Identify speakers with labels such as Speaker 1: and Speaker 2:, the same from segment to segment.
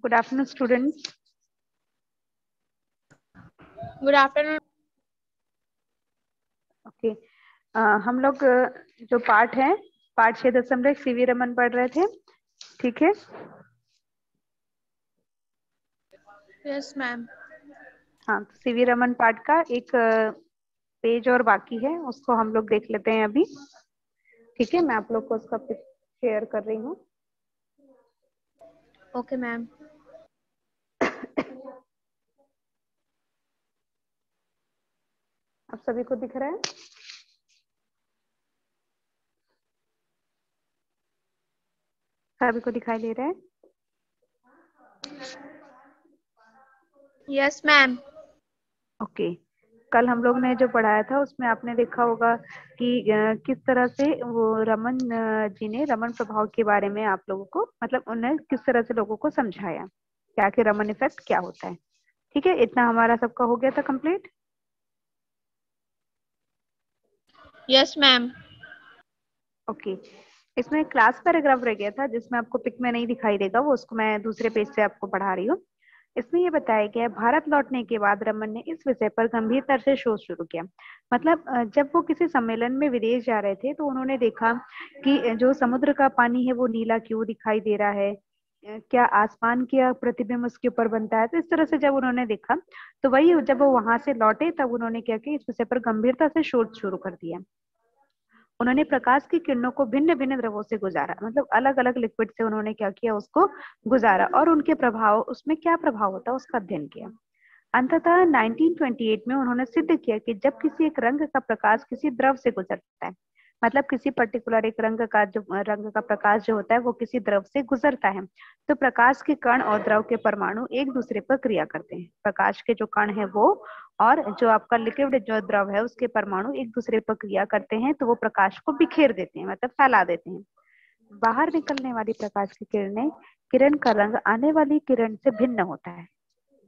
Speaker 1: Good afternoon students.
Speaker 2: Good afternoon.
Speaker 1: Okay, हम लोग जो पाठ है पाठ 6.1 सीवी रमन पढ़ रहे थे, ठीक है।
Speaker 2: Yes ma'am.
Speaker 1: हाँ, तो सीवी रमन पाठ का एक पेज और बाकी है, उसको हम लोग देख लेते हैं अभी। ठीक है, मैं आप लोग को उसका पिक शेयर कर रही हूँ।
Speaker 2: Okay ma'am.
Speaker 1: आप सभी को दिख रहा है? सभी को दिखाई दे रहा है?
Speaker 2: Yes ma'am.
Speaker 1: ओके, कल हम लोग ने जो पढ़ाया था उसमें आपने देखा होगा कि किस तरह से वो रमन जी ने रमन प्रभाव के बारे में आप लोगों को, मतलब उन्हें किस तरह से लोगों को समझाया क्या कि रमन इफेक्ट क्या होता है। ठीक है, इतना हमारा सबका हो गया था कंप्लीट।
Speaker 2: Yes ma'am.
Speaker 1: ओके, इसमें क्लास पैराग्राफ रह गया था जिसमें आपको पिक में नहीं दिखाई देगा, वो उसको मैं दूसरे पेज से आपको पढ़ा रही हूँ। इसमें ये बताया गया है, भारत लौटने के बाद रमन ने इस विषय पर गंभीरता से शोध शुरू किया। मतलब जब वो किसी सम्मेलन में विदेश जा रहे थे तो उन्होंने देखा कि जो समुद्र का पानी है वो नीला क्यों दिखाई दे रहा है, क्या आसमान का प्रतिबिंब उसके ऊपर बनता है। तो इस तरह से जब उन्होंने देखा तो वही जब वो वहां से लौटे तब उन्होंने क्या किया, इस विषय पर गंभीरता से शोध शुरू कर दिया। उन्होंने प्रकाश की किरणों को भिन्न भिन्न द्रवों से गुजारा, मतलब अलग अलग लिक्विड से उन्होंने क्या किया, उसको गुजारा और उनके प्रभाव, उसमें क्या प्रभाव होता है उसका अध्ययन किया। अंततः 1928 में उन्होंने सिद्ध किया कि जब किसी एक रंग का प्रकाश किसी द्रव से गुजरता है, मतलब किसी पर्टिकुलर एक रंग का प्रकाश जो होता है वो किसी द्रव से गुजरता है, तो प्रकाश के कण और द्रव के परमाणु एक दूसरे पर क्रिया करते हैं। प्रकाश के जो कण है वो और जो आपका लिक्विड जो द्रव है उसके परमाणु एक दूसरे पर क्रिया करते हैं, तो वो प्रकाश को बिखेर देते हैं, मतलब फैला देते हैं। बाहर निकलने वाली प्रकाश की किरण का रंग आने वाली किरण से भिन्न होता है।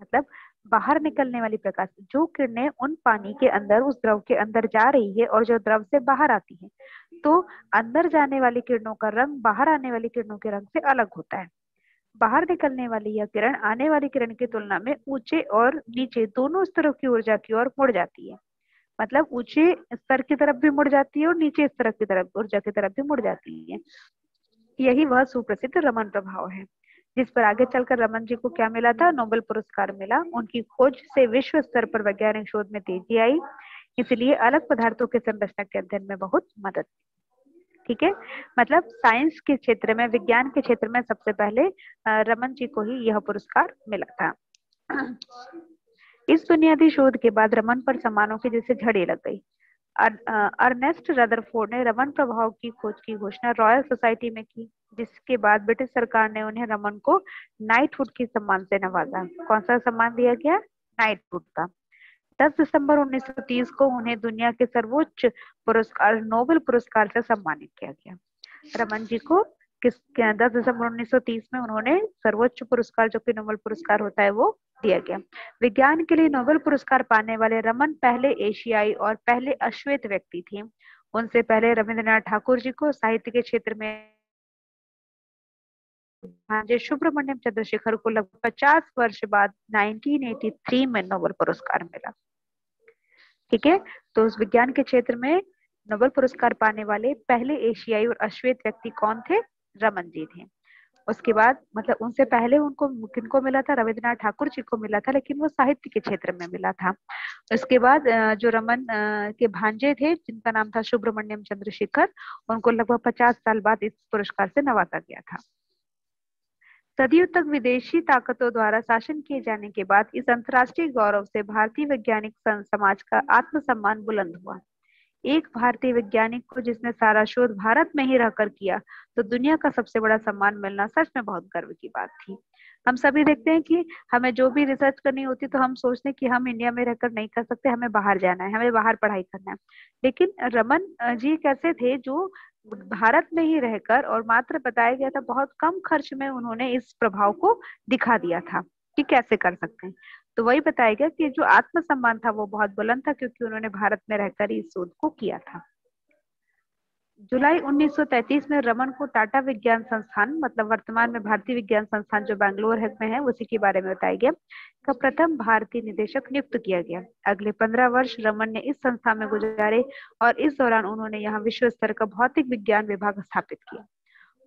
Speaker 1: मतलब बाहर निकलने वाली प्रकाश, जो किरणें उन पानी के अंदर उस द्रव के अंदर जा रही है और जो द्रव से बाहर आती है, तो अंदर जाने वाली किरणों का रंग बाहर आने वाली किरणों के रंग से अलग होता है। बाहर निकलने वाली यह किरण आने वाली किरण की तुलना में ऊंचे और नीचे दोनों स्तरों की ऊर्जा की ओर मुड़ जाती है। मतलब ऊंचे स्तर की तरफ भी मुड़ जाती है और नीचे स्तर की तरफ ऊर्जा की तरफ भी मुड़ जाती है। यही वह सुप्रसिद्ध रमन प्रभाव है जिस पर आगे चलकर रमन जी को क्या मिला था, नोबेल पुरस्कार मिला। उनकी खोज से विश्व स्तर पर वैज्ञानिक शोध में तेजी आई, इसलिए अलग पदार्थों के संरचना के अध्ययन में बहुत मदद। ठीक है, मतलब साइंस के क्षेत्र में, विज्ञान के क्षेत्र में सबसे पहले रमन जी को ही यह पुरस्कार मिला था। इस बुनियादी शोध के बाद रमन पर सम्मानों की जैसे झड़ी लग गई। अर्नेस्ट रदरफोर्ड ने रमन प्रभाव की खोज की घोषणा रॉयल सोसाइटी में की, जिसके बाद ब्रिटिश सरकार ने उन्हें रमन को नाइटहुड के सम्मान से नवाजा। कौन सा सम्मान दिया गया? नाइटहुड का। 10 दिसंबर 1930 को उन्हें दुनिया के सर्वोच्च पुरस्कार नोबेल पुरस्कार से सम्मानित किया गया। रमन जी को 10 दिसंबर 1930 में उन्होंने सर्वोच्च पुरस्कार जो कि नोबेल पुरस्कार होता है वो दिया गया। विज्ञान के लिए नोबेल पुरस्कार पाने वाले रमन पहले एशियाई और पहले अश्वेत व्यक्ति थे। उनसे पहले रविंद्रनाथ ठाकुर जी को साहित्य के क्षेत्र में, भांजे सुब्रमण्यम चंद्रशेखर को लगभग 50 वर्ष बाद 1983 में नोबेल पुरस्कार मिला। ठीक है, तो उस विज्ञान के क्षेत्र में नोबेल पुरस्कार पाने वाले पहले एशियाई और अश्वेत व्यक्ति कौन थे? रमन जी थे। उसके बाद मतलब उनसे पहले उनको किनको मिला था? रविंद्रनाथ ठाकुर जी को मिला था, लेकिन वो साहित्य के क्षेत्र में मिला था। उसके बाद जो रमन के भांजे थे जिनका नाम था सुब्रमण्यम चंद्रशेखर, उनको लगभग 50 साल बाद इस पुरस्कार से नवाजा गया था। सदियों तक विदेशी ताकतों द्वारा शासन किए जाने के बाद इस अंतर्राष्ट्रीय गौरव से भारतीय वैज्ञानिक समाज का आत्मसम्मान बुलंद हुआ। एक भारतीय वैज्ञानिक को जिसने सारा शोध भारत में ही रहकर किया, तो दुनिया का सबसे बड़ा सम्मान मिलना सच में बहुत गर्व की बात थी। हम सभी देखते हैं कि हमें जो भी रिसर्च करनी होती तो हम सोचते हैं कि हम इंडिया में रहकर नहीं कर सकते, हमें बाहर जाना है, हमें बाहर पढ़ाई करना है। लेकिन रमन जी कैसे थे जो भारत में ही रहकर, और मात्र बताया गया था बहुत कम खर्च में उन्होंने इस प्रभाव को दिखा दिया था कि कैसे कर सकते हैं। तो वही बताया गया कि जो आत्मसम्मान था वो बहुत बुलंद था क्योंकि उन्होंने भारत में रहकर इस शोध को किया था। जुलाई 1933 में रमन को टाटा विज्ञान संस्थान, मतलब वर्तमान में भारतीय विज्ञान संस्थान जो बैंगलोर में है, उसी के बारे में बताया गया, का प्रथम भारतीय निदेशक नियुक्त किया गया। अगले 15 वर्ष रमन ने इस संस्था में गुजारे और इस दौरान उन्होंने यहाँ विश्व स्तर का भौतिक विज्ञान विभाग स्थापित किया।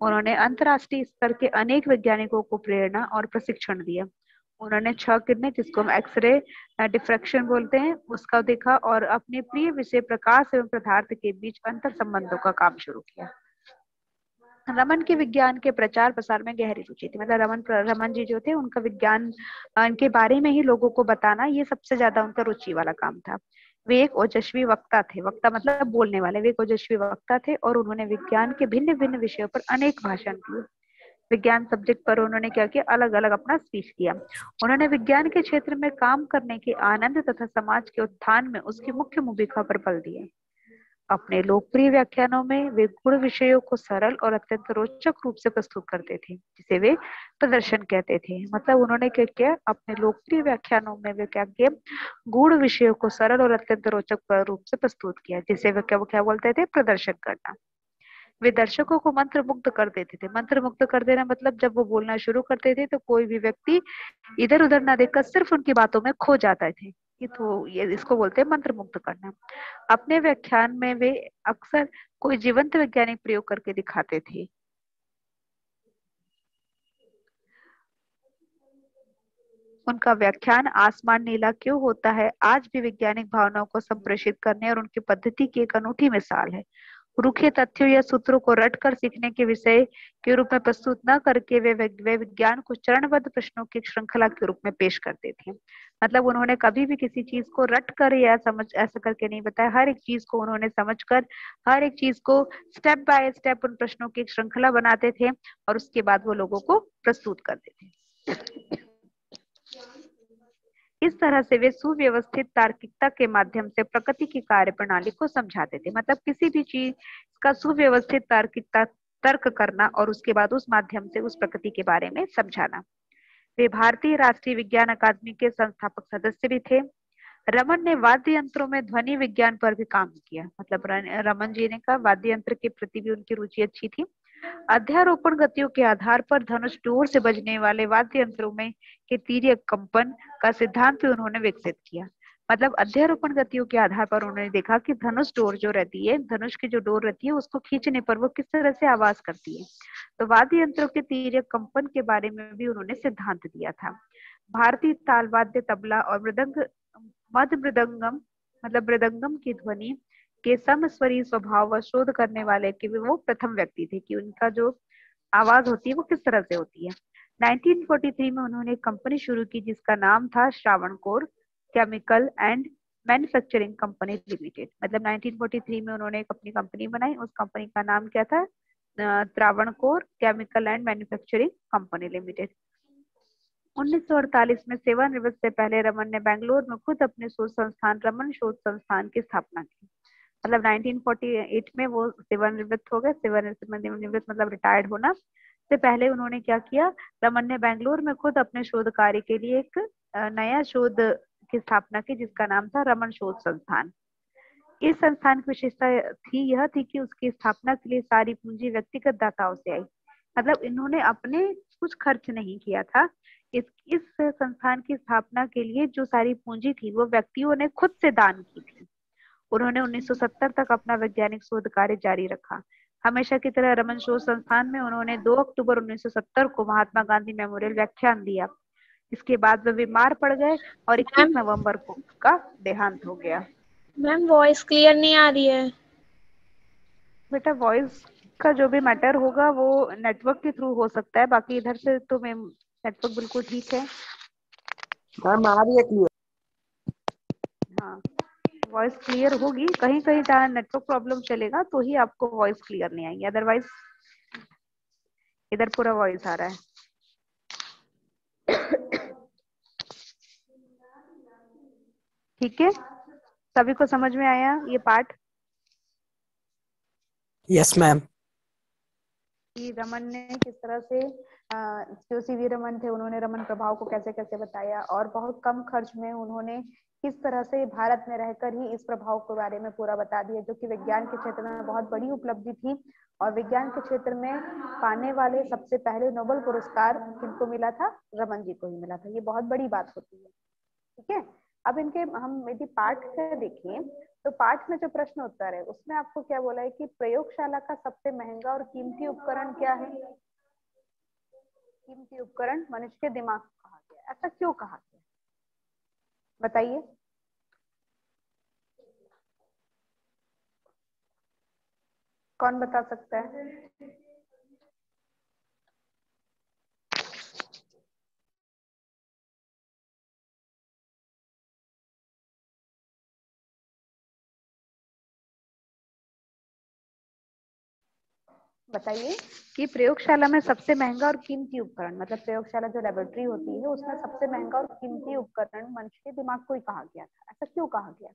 Speaker 1: उन्होंने अंतर्राष्ट्रीय स्तर के अनेक वैज्ञानिकों को प्रेरणा और प्रशिक्षण दिया। उन्होंने 6 किरणें, जिसको हम एक्सरे डिफ्रैक्शन बोलते हैं, उसका देखा और अपने प्रिय विषय प्रकाश एवं पदार्थ के बीच अंतर संबंधों का काम शुरू किया। रमन के विज्ञान के प्रचार प्रसार में गहरी रुचि थी, मतलब रमन जी जो थे उनका विज्ञान के बारे में ही लोगों को बताना, ये सबसे ज्यादा उनका रुचि वाला काम था। वे एक ओजस्वी वक्ता थे, वक्ता मतलब बोलने वाले, वे एक ओजस्वी वक्ता थे और उन्होंने विज्ञान के भिन्न भिन्न विषयों पर अनेक भाषण दिए। विज्ञान सब्जेक्ट पर उन्होंने क्या किया, अलग अलग अपना स्पीच किया। उन्होंने विज्ञान के क्षेत्र में काम करने के आनंद तथा समाज के उत्थान में उसकी मुख्य भूमिका पर बल दिए। अपने लोकप्रिय व्याख्यानों में वे गुण विषयों को सरल और अत्यंत रोचक रूप से प्रस्तुत करते थे, जिसे वे प्रदर्शन कहते थे। मतलब उन्होंने क्या किया, अपने लोकप्रिय व्याख्यानों में वे क्या किया, गुण विषयों को सरल और अत्यंत रोचक रूप से प्रस्तुत किया, जिसे वे क्या बोलते थे, प्रदर्शन करना। वे दर्शकों को मंत्र मुग्ध कर देते थे। मंत्र मुग्ध कर देना मतलब जब वो बोलना शुरू करते थे तो कोई भी व्यक्ति इधर उधर ना देखकर सिर्फ उनकी बातों में खो जाता थे। ये इसको बोलते हैं मंत्र मुग्ध करना। अपने व्याख्यान में वे अक्सर कोई जीवंत वैज्ञानिक प्रयोग करके दिखाते थे। उनका व्याख्यान आसमान नीला क्यों होता है आज भी वैज्ञानिक भावनाओं को संप्रेषित करने और उनकी पद्धति की एक अनूठी मिसाल है। रूखे तथ्यों या सूत्रों को रटकर सीखने के विषय के रूप में प्रस्तुत न करके वे विज्ञान को चरणबद्ध प्रश्नों की श्रृंखला के रूप में पेश करते थे। मतलब उन्होंने कभी भी किसी चीज को रट कर या समझ ऐसा करके नहीं बताया, हर एक चीज को उन्होंने समझकर, हर एक चीज को स्टेप बाय स्टेप उन प्रश्नों की एक श्रृंखला बनाते थे और उसके बाद वो लोगों को प्रस्तुत करते थे। इस तरह से वे सुव्यवस्थित तार्किकता के माध्यम से प्रकृति की कार्य प्रणाली को समझाते थे। मतलब किसी भी चीज का सुव्यवस्थित तार्किकता तर्क करना और उसके बाद उस माध्यम से उस प्रकृति के बारे में समझाना। वे भारतीय राष्ट्रीय विज्ञान अकादमी के संस्थापक सदस्य भी थे। रमन ने वाद्य यंत्रों में ध्वनि विज्ञान पर भी काम किया। मतलब रमन जी ने कहा वाद्य यंत्र के प्रति भी उनकी रुचि अच्छी थी। अध्यारोपण गतियों के आधार पर धनुष डोर से बजने वाले वाद्य यंत्रों में के तीर्यक कंपन का सिद्धांत भी उन्होंने विकसित किया। मतलब अध्यारोपण गतियों के आधार पर उन्होंने देखा कि धनुष डोर जो रहती है, धनुष की जो डोर रहती है, उसको खींचने पर वो किस तरह से आवाज करती है। तो वाद्य यंत्रों के तीर्यक कंपन के बारे में भी उन्होंने सिद्धांत दिया था। भारतीय ताल वाद्य तबला और मृदंग मध्य मृदंगम, मतलब मृदंगम की ध्वनि के समस्वरी स्वभाव व शोध करने वाले के वो प्रथम व्यक्ति थे कि उनका जो आवाज होती है वो किस तरह से होती है। 1943 में उन्होंने एक कंपनी शुरू की जिसका नाम था Travancore chemical and manufacturing company limited. मतलब 1943 में उन्होंने एक अपनी कंपनी बनाई, उस कंपनी का नाम क्या था, Travancore chemical and manufacturing company limited. 1948 में सेवानिवृत्त से पहले रमन ने बेंगलोर में खुद अपने शोध संस्थान रमन शोध संस्थान की स्थापना की। मतलब 1948 में वो सेवानिवृत्त हो गए। सेवानिवृत्त मतलब रिटायर्ड होना से पहले उन्होंने क्या किया, रमन ने बेंगलोर में खुद अपने शोध कार्य के लिए एक नया शोध की स्थापना की जिसका नाम था रमन शोध संस्थान। इस संस्थान की विशेषता यह थी कि उसकी स्थापना के लिए सारी पूंजी व्यक्तिगत दाताओं से आई। मतलब इन्होंने अपने कुछ खर्च नहीं किया था। इस संस्थान की स्थापना के लिए जो सारी पूंजी थी वो व्यक्तियों ने खुद से दान की थी। उन्होंने 1970 तक अपना वैज्ञानिक शोध कार्य जारी रखा। हमेशा की तरह रमन शोध संस्थान में उन्होंने 2 अक्टूबर 1970 को महात्मा गांधी मेमोरियल व्याख्यान दिया। इसके बाद वे बीमार पड़ गए और 21 नवंबर को उनका देहांत हो गया।
Speaker 2: मैम वॉइस क्लियर नहीं आ रही है।
Speaker 1: बेटा वॉइस का जो भी मैटर होगा वो नेटवर्क के थ्रू हो सकता है, बाकी इधर से तो मैम नेटवर्क बिल्कुल ठीक है।
Speaker 3: मैम आ रही है क्लियर?
Speaker 1: हाँ वॉइस क्लियर होगी, कहीं कहीं जहाँ नेटवर्क प्रॉब्लम चलेगा तो ही आपको वॉइस क्लियर नहीं आएगी, अदरवाइज इधर पूरा वॉइस आ रहा है। ठीक है, सभी को समझ में आया ये पार्ट?
Speaker 3: Yes ma'am.
Speaker 1: कि रमन ने किस तरह से जो सीवी रमन थे उन्होंने रमन प्रभाव को कैसे कैसे बताया, और बहुत कम खर्च में उन्होंने किस तरह से भारत में रहकर ही इस प्रभाव के बारे में पूरा बता दिया, जो कि विज्ञान के क्षेत्र में बहुत बड़ी उपलब्धि थी। और विज्ञान के क्षेत्र में पाने वाले सबसे पहले नोबेल पुरस्कार किनको मिला था? रमन जी को ही मिला था। ये बहुत बड़ी बात होती है। ठीक है, अब इनके हम यदि पाठ से देखें तो पाठ में जो प्रश्न उत्तर है उसमें आपको क्या बोला है कि प्रयोगशाला का सबसे महंगा और कीमती उपकरण क्या है? कीमती उपकरण मनुष्य के दिमाग को कहा गया। ऐसा क्यों कहा गया, बताइए। कौन बता सकता है? बताइए कि प्रयोगशाला में सबसे महंगा और कीमती उपकरण, मतलब प्रयोगशाला जो लेबोरेटरी होती है उसमें सबसे महंगा और कीमती उपकरण मनुष्य के दिमाग को ही कहा गया था। ऐसा क्यों कहा गया?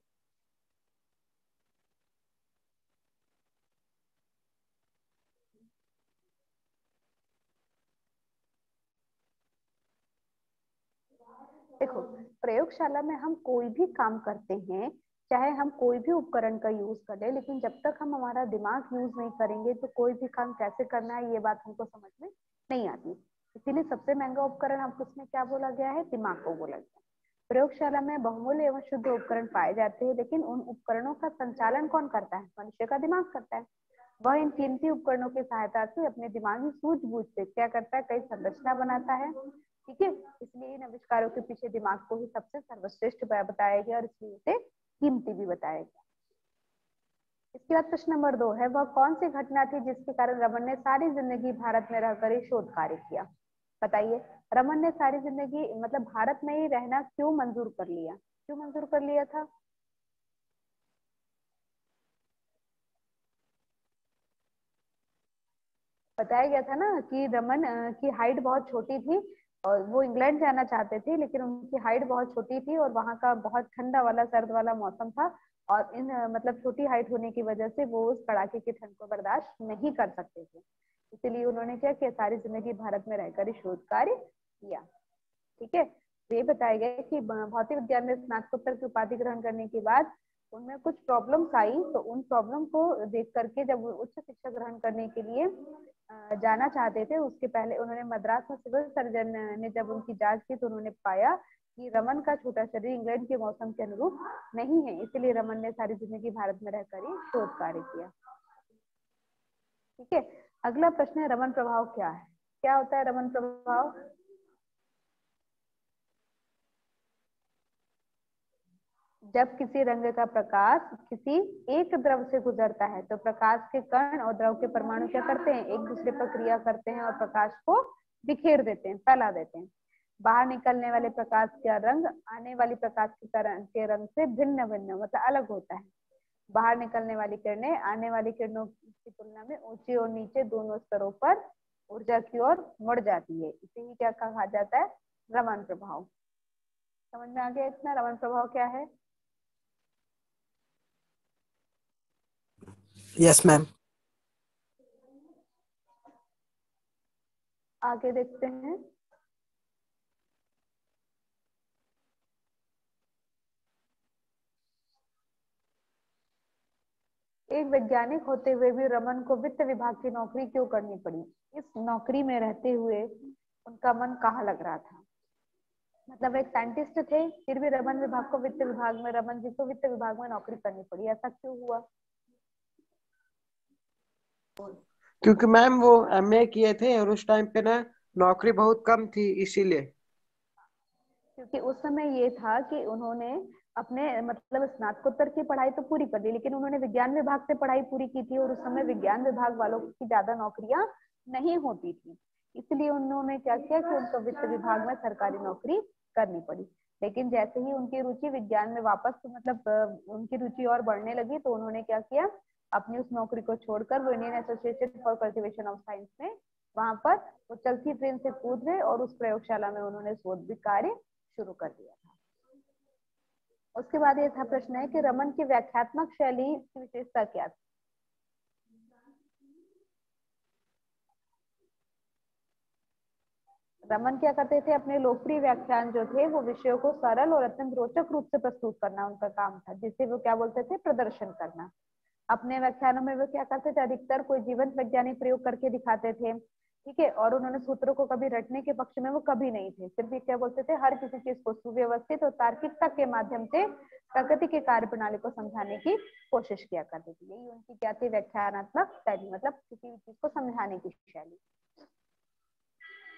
Speaker 1: देखो, प्रयोगशाला में हम कोई भी काम करते हैं, चाहे हम कोई भी उपकरण का यूज करें, लेकिन जब तक हम हमारा दिमाग यूज नहीं करेंगे तो कोई भी काम कैसे करना है ये बात हमको समझ में नहीं आती। इसीलिए सबसे महंगा उपकरण हमको उसमें क्या बोला गया है? दिमाग को बोला गया। प्रयोगशाला में बहुमूल्य एवं शुद्ध उपकरण पाए जाते हैं, लेकिन उन उपकरणों का संचालन कौन करता है? मनुष्य का दिमाग करता है। वह इन कीमती उपकरणों की सहायता से अपने दिमागी सूझबूझ से क्या करता है? कई संरचना बनाता है। ठीक है, इसलिए इन आविष्कारों के पीछे दिमाग को ही सबसे सर्वश्रेष्ठ बताया गया और इसलिए इसे कीमती भी बताया गया। इसके बाद प्रश्न नंबर 2 है, वह कौन सी घटना थी जिसके कारण रमन ने सारी जिंदगी भारत में रहकर ही शोध कार्य किया? बताइए, रमन ने सारी जिंदगी मतलब भारत में ही रहना क्यों मंजूर कर लिया? क्यों मंजूर कर लिया था? बताया गया था ना कि रमन की हाइट बहुत छोटी थी और वो इंग्लैंड जाना चाहते थे, लेकिन उनकी हाइट बहुत छोटी थी और वहाँ का बहुत ठंडा वाला सर्द वाला मौसम था, और इन मतलब छोटी हाइट होने की वजह से वो उस कड़ाके की ठंड को बर्दाश्त नहीं कर सकते थे। इसीलिए उन्होंने क्या किया? सारी जिंदगी भारत में रहकर ही शोध कार्य किया। ठीक है, तो ये बताया गया कि भौतिक विज्ञान में स्नातकोत्तर की उपाधि ग्रहण करने के बाद उनमें कुछ प्रॉब्लम्स आई, तो उन प्रॉब्लम को देख करके जब वो उच्च शिक्षा ग्रहण करने के लिए जाना चाहते थे, उसके पहले उन्होंने मद्रास में सिविल सर्जन ने जब उनकी जांच की तो उन्होंने पाया कि रमन का छोटा शरीर इंग्लैंड के मौसम के अनुरूप नहीं है, इसलिए रमन ने सारी जिंदगी भारत में रहकर ही शोध कार्य किया। ठीक है, अगला प्रश्न है, रमन प्रभाव क्या है? क्या होता है रमन प्रभाव? जब किसी रंग का प्रकाश किसी एक द्रव से गुजरता है तो प्रकाश के कण और द्रव के परमाणु क्या करते हैं? एक दूसरे पर क्रिया करते हैं और प्रकाश को बिखेर देते हैं, फैला देते हैं। बाहर निकलने वाले प्रकाश का रंग आने वाली प्रकाश के रंग से भिन्न भिन्न मतलब अलग होता है। बाहर निकलने वाली किरणें आने वाली किरणों की तुलना में ऊंचे और नीचे दोनों स्तरों पर ऊर्जा की ओर मुड़ जाती है। इसे ही क्या कहा जाता है? रमन प्रभाव। समझ में आ गया इतना? रमन प्रभाव क्या है?
Speaker 3: Yes ma'am.
Speaker 1: आगे देखते हैं। एक वैज्ञानिक होते हुए भी रमन को वित्त विभाग की नौकरी क्यों करनी पड़ी? इस नौकरी में रहते हुए उनका मन कहाँ लग रहा था? मतलब एक साइंटिस्ट थे, फिर भी रमन विभाग को वित्त विभाग में रमन जी को वित्त विभाग में नौकरी करनी पड़ी, ऐसा क्यों हुआ?
Speaker 3: क्योंकि मैम वो एमए किए थे और उस टाइम पे ना नौकरी बहुत कम थी इसीलिए।
Speaker 1: क्योंकि उस समय ये था कि उन्होंने अपने मतलब स्नातकोत्तर की पढ़ाई तो पूरी कर ली, लेकिन उन्होंने विज्ञान विभाग से पढ़ाई पूरी की थी और उस समय विज्ञान विभाग वालों की ज्यादा नौकरियां नहीं होती थी, इसलिए उन्होंने क्या किया कि उनको वित्त विभाग में सरकारी नौकरी करनी पड़ी। लेकिन जैसे ही उनकी रुचि विज्ञान में वापस मतलब उनकी रुचि और बढ़ने लगी तो उन्होंने क्या किया? अपनी उस नौकरी को छोड़कर वो Indian association for cultivation of science में वहां पर वो चलती ट्रेन से कूद गए और उस प्रयोगशाला में उन्होंने शोध कार्य शुरू कर दिया था। उसके बाद ये था प्रश्न है कि रमन की व्याख्यात्मक शैली की विशेषता क्या थी? रमन क्या करते थे, अपने लोकप्रिय व्याख्यान जो थे वो विषयों को सरल और अत्यंत रोचक रूप से प्रस्तुत करना उनका काम था, जिसे वो क्या बोलते थे, प्रदर्शन करना। अपने व्याख्यानों में वो क्या करते थे, अधिकतर कोई जीवंत वैज्ञानिक प्रयोग करके दिखाते थे, ठीक है। और उन्होंने सूत्रों को कभी रटने के पक्ष में वो कभी नहीं थे, सिर्फ ये क्या बोलते थे, हर किसी चीज को सुव्यवस्थित और तार्किकता के माध्यम से प्रकृति के कार्य प्रणाली को समझाने की कोशिश किया करते थे। यही उनकी क्या थी, व्याख्यानात्मक शैली, मतलब किसी भी चीज को समझाने की शैली।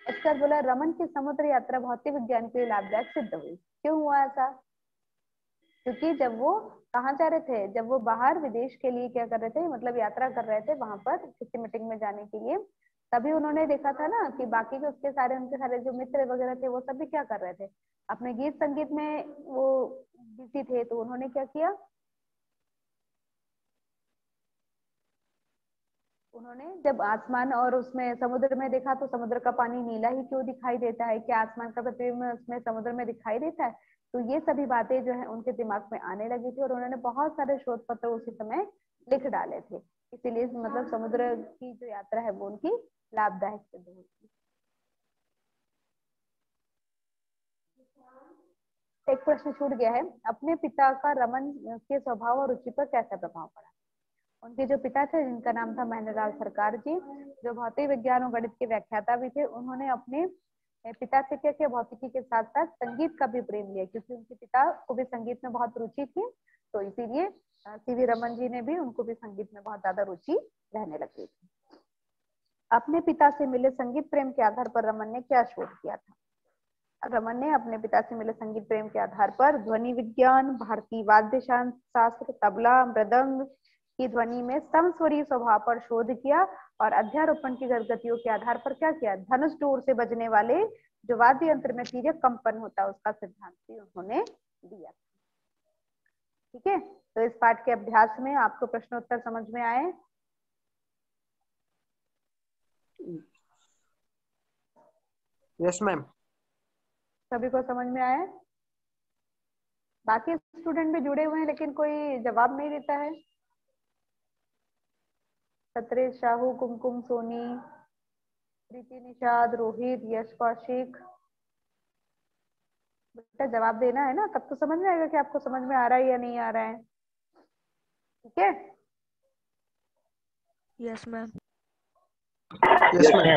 Speaker 1: इसका बोला, रमन की समुद्र यात्रा भौतिक विज्ञान के लिए लाभदायक सिद्ध हुई। क्यों हुआ ऐसा? क्योंकि जब वो कहाँ जा रहे थे, जब वो बाहर विदेश के लिए क्या कर रहे थे, मतलब यात्रा कर रहे थे वहां पर किसी मीटिंग में जाने के लिए, तभी उन्होंने देखा था ना कि बाकी के उसके सारे उनके सारे जो मित्र वगैरह थे वो सभी क्या कर रहे थे, अपने गीत संगीत में वो बिजी थे। तो उन्होंने क्या किया, उन्होंने जब आसमान और उसमें समुद्र में देखा तो समुद्र का पानी नीला ही क्यों दिखाई देता है, क्या आसमान का प्रतिबिंब उसमें समुद्र में दिखाई देता है? तो ये सभी बातें जो है उनके दिमाग में आने लगी थी और उन्होंने बहुत सारे शोध पत्र उसी समय लिख डाले थे। इसीलिए मतलब समुद्र की जो यात्रा है वो उनकी लाभदायक सिद्ध हुई थी। एक प्रश्न छूट गया है, अपने पिता का रमन के स्वभाव और रुचि पर कैसा प्रभाव पड़ा? उनके जो पिता थे जिनका नाम था महेंद्रलाल सरकार जी, जो भौतिक विज्ञान और गणित के व्याख्याता भी थे, उन्होंने अपने पिता से क्या किया, भौतिकी के साथ साथ संगीत का भी प्रेम लिया, क्योंकि उनके पिता को भी संगीत में बहुत रुचि थी। तो इसीलिए सीवी रमन जी ने भी, उनको भी संगीत में बहुत ज्यादा रुचि रहने लगी थी। अपने पिता से मिले संगीत प्रेम के आधार पर रमन ने क्या शोध किया था? रमन ने अपने पिता से मिले संगीत प्रेम के आधार पर ध्वनि विज्ञान, भारतीय वाद्य शास्त्र, तबला, मृदंग की ध्वनि में समस्वरीय स्वभाव पर शोध किया और अध्यारोपण की गतियों के आधार पर क्या किया, धनुष डोर से बजने वाले जो वाद्य यंत्र में सीधे कंपन होता है उसका सिद्धांत भी उन्होंने दिया। ठीक है, तो इस पाठ के अभ्यास में आपको प्रश्नोत्तर समझ में आए?
Speaker 3: Yes ma'am.
Speaker 1: सभी को समझ में आया? बाकी स्टूडेंट भी जुड़े हुए हैं लेकिन कोई जवाब नहीं देता है। छत्रेश साहू, कुमकुम सोनी, प्रीति निषाद, रोहित, यश कौशिक, बेटा जवाब देना है ना, तब तो समझ में आएगा कि आपको समझ में आ रहा है या नहीं आ रहा है। ठीक है,
Speaker 2: यस मैम।
Speaker 3: Yes ma'am.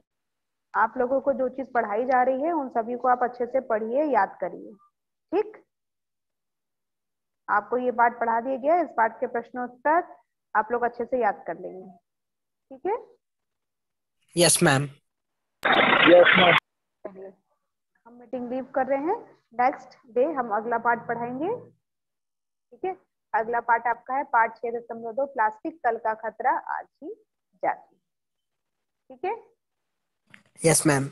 Speaker 1: आप लोगों को जो चीज पढ़ाई जा रही है उन सभी को आप अच्छे से पढ़िए, याद करिए। ठीक, आपको ये पाठ पढ़ा दिया गया है, इस पाठ के प्रश्नोत्तर आप लोग अच्छे से याद कर लेंगे। ठीक है,
Speaker 3: यस मैम।
Speaker 1: चलिए हम मीटिंग लीव कर रहे हैं, नेक्स्ट डे हम अगला पाठ पढ़ाएंगे। ठीक है, अगला पाठ आपका है पाठ 6.2, प्लास्टिक कल का खतरा आज ही जाती। ठीक है,
Speaker 3: यस मैम।